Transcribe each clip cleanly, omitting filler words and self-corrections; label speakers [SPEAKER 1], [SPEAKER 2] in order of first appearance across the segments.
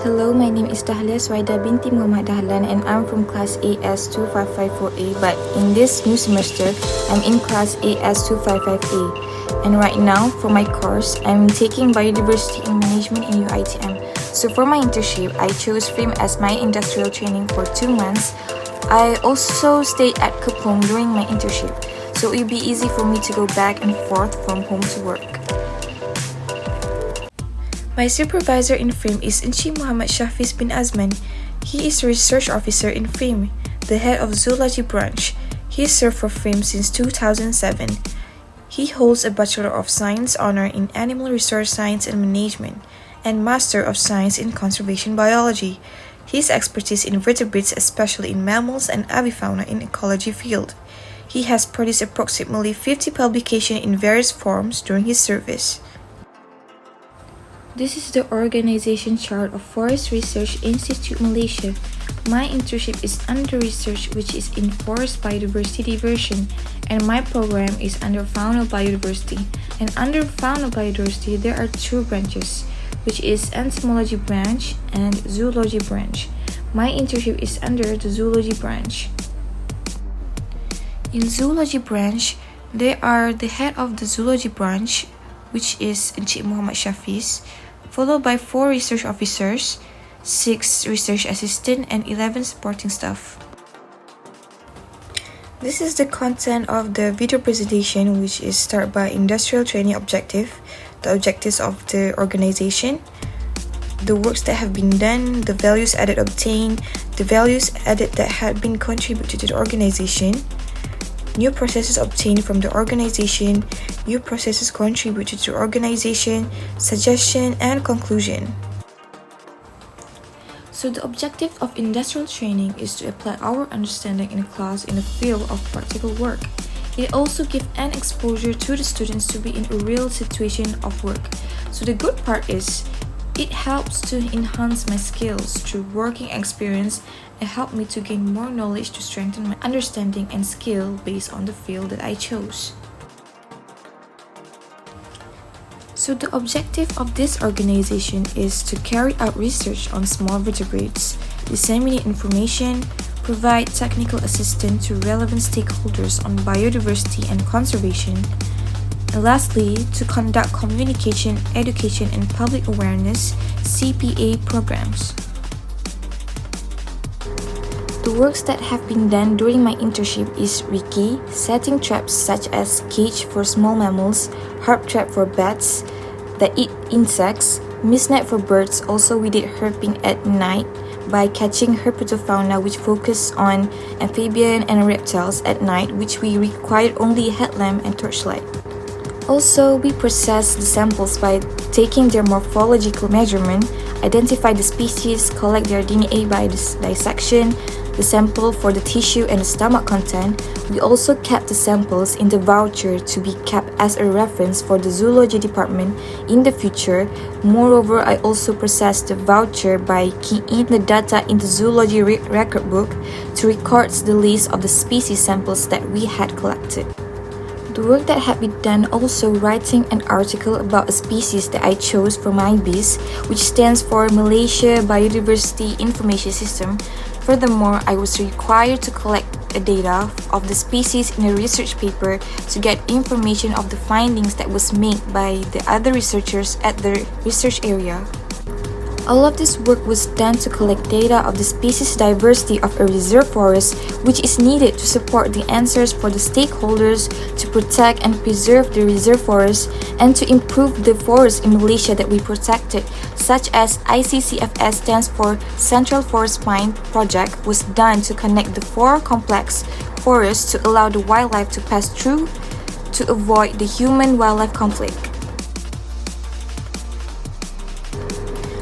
[SPEAKER 1] Hello, my name is Dahlia Swaida binti Muhammad Dahlan and I'm from class AS2554A, but in this new semester, I'm in class AS255A. And right now, for my course, I'm taking Biodiversity and Management in UITM. So for my internship, I chose FRIM as my industrial training for 2 months. I also stayed at Keplong during my internship, so it would be easy for me to go back and forth from home to work. My supervisor in FRIM is Encik Muhammad Shafiz bin Azman. He is a research officer in FRIM, the head of zoology branch. He served for FRIM since 2007. He holds a Bachelor of Science honor in Animal Resource Science and Management and Master of Science in Conservation Biology. His expertise in vertebrates, especially in mammals and avifauna in ecology field. He has produced approximately 50 publications in various forms during his service. This is the organization chart of Forest Research Institute Malaysia. My internship is under research, which is in forest biodiversity diversion, and my program is under fauna biodiversity. And under fauna biodiversity, there are 2 branches, which is entomology branch and zoology branch. My internship is under the zoology branch. In zoology branch, they are the head of the zoology branch, which is Encik Muhammad Shafiz, followed by 4 research officers, 6 research assistants, and 11 supporting staff. This is the content of the video presentation, which is start by industrial training objective, the objectives of the organization, the works that have been done, the values added obtained, the values added that had been contributed to the organization, new processes obtained from the organization, new processes contributed to the organization, suggestion, and conclusion. So the objective of industrial training is to apply our understanding in class in the field of practical work. It also gives an exposure to the students to be in a real situation of work. So the good part is, it helps to enhance my skills through working experience and help me to gain more knowledge to strengthen my understanding and skill based on the field that I chose. So the objective of this organization is to carry out research on small vertebrates, disseminate information, provide technical assistance to relevant stakeholders on biodiversity and conservation, and lastly, to conduct communication, education, and public awareness (CPA) programs. The works that have been done during my internship is recce, setting traps such as cage for small mammals, harp trap for bats that eat insects, mist net for birds. Also, we did herping at night by catching herpetofauna, which focus on amphibian and reptiles at night, which we required only a headlamp and torchlight. Also, we process the samples by taking their morphological measurement, identify the species, collect their DNA by dissection, the sample for the tissue and the stomach content. We also kept the samples in the voucher to be kept as a reference for the zoology department in the future. Moreover, I also processed the voucher by keying in the data in the zoology record book to record the list of the species samples that we had collected. The work that had been done also writing an article about a species that I chose for my BIS, which stands for Malaysia Biodiversity Information System. Furthermore, I was required to collect data of the species in a research paper to get information of the findings that was made by the other researchers at the research area. All of this work was done to collect data of the species diversity of a reserve forest, which is needed to support the answers for the stakeholders to protect and preserve the reserve forest and to improve the forests in Malaysia that we protected, such as ICCFS stands for Central Forest Pine Project, was done to connect the 4 complex forests to allow the wildlife to pass through to avoid the human-wildlife conflict.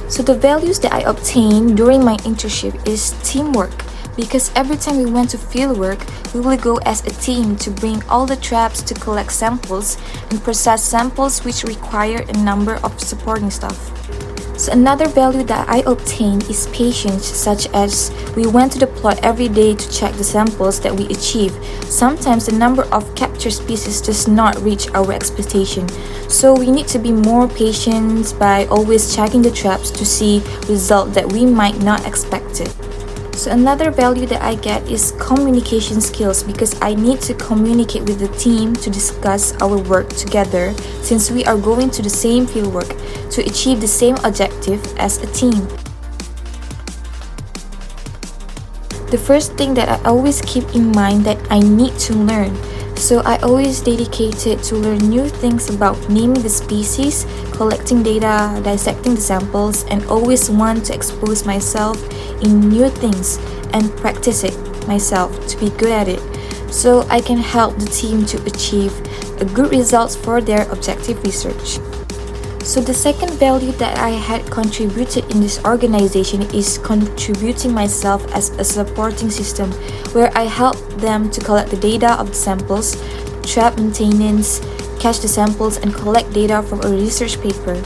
[SPEAKER 1] So the values that I obtained during my internship is teamwork, because every time we went to fieldwork, we will go as a team to bring all the traps to collect samples and process samples, which require a number of supporting staff. So another value that I obtained is patience, such as we went to the plot every day to check the samples that we achieve. Sometimes the number of captured species does not reach our expectation. So we need to be more patient by always checking the traps to see results that we might not expect it. So another value that I get is communication skills because I need to communicate with the team to discuss our work together since we are going to the same fieldwork to achieve the same objective as a team. The first thing that I always keep in mind that I need to learn. So I always dedicated to learn new things about naming the species, collecting data, dissecting the samples, and always want to expose myself in new things and practice it myself to be good at it. So I can help the team to achieve a good results for their objective research. So the second value that I had contributed in this organization is contributing myself as a supporting system where I help them to collect the data of the samples, trap maintenance, catch the samples, and collect data from a research paper.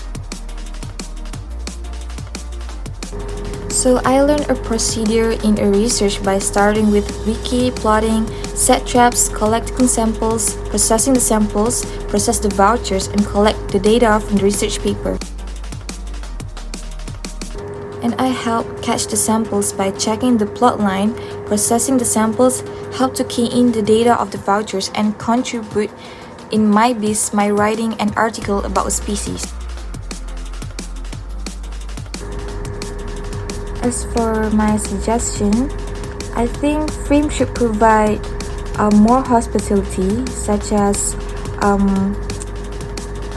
[SPEAKER 1] So I learned a procedure in a research by starting with wiki, plotting, set traps, collecting samples, processing the samples, process the vouchers, and collect the data from the research paper. And I help catch the samples by checking the plot line, processing the samples, help to key in the data of the vouchers, and contribute in my writing an article about a species. As for my suggestion, I think FRIM should provide more hospitality, such as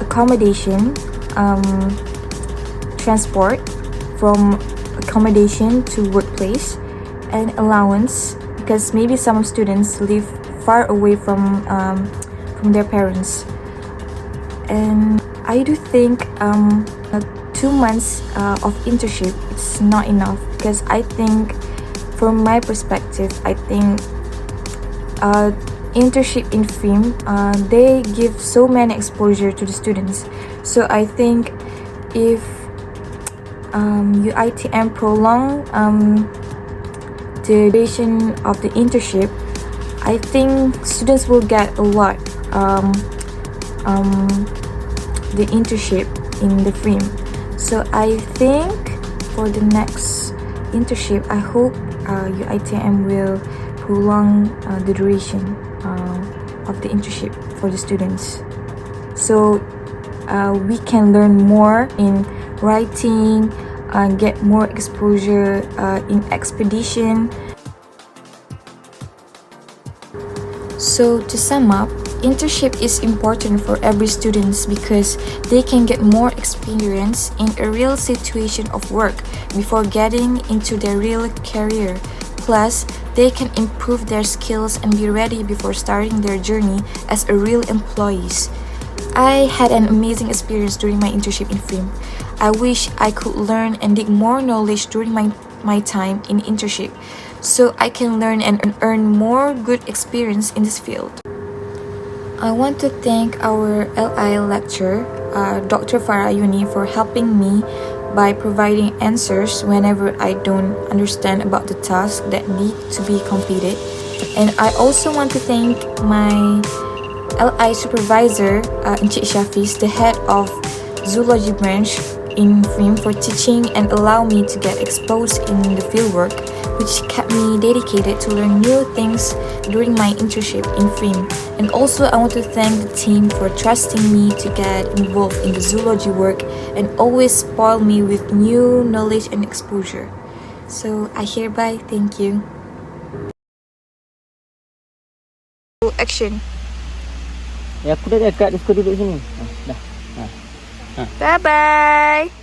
[SPEAKER 1] accommodation, transport from accommodation to workplace, and allowance, because maybe some students live far away from their parents. And I do think 2 months of internship is not enough because I think, from my perspective, I think internship in FRIM, they give so many exposure to the students. So I think if UITM prolong the duration of the internship, I think students will get a lot the internship in the FRIM. So I think for the next internship, I hope UITM will prolong the duration of the internship for the students. So we can learn more in writing, get more exposure in expedition. So to sum up, internship is important for every student because they can get more experience in a real situation of work before getting into their real career. Plus, they can improve their skills and be ready before starting their journey as a real employees. I had an amazing experience during my internship in FRIM. I wish I could learn and dig more knowledge during my time in internship so I can learn and earn more good experience in this field. I want to thank our LI lecturer, Dr. Farah Yuni, for helping me by providing answers whenever I don't understand about the task that need to be completed. And I also want to thank my LI supervisor, Encik Shafiz, the head of zoology branch in FRIM, for teaching and allow me to get exposed in the fieldwork, which kept me dedicated to learn new things during my internship in FRIM. And also I want to thank the team for trusting me to get involved in the zoology work and always spoil me with new knowledge and exposure. So I hereby thank you. Action.
[SPEAKER 2] Ya, aku dah dekat, dia suka duduk sini. Dah.
[SPEAKER 1] Bye-bye.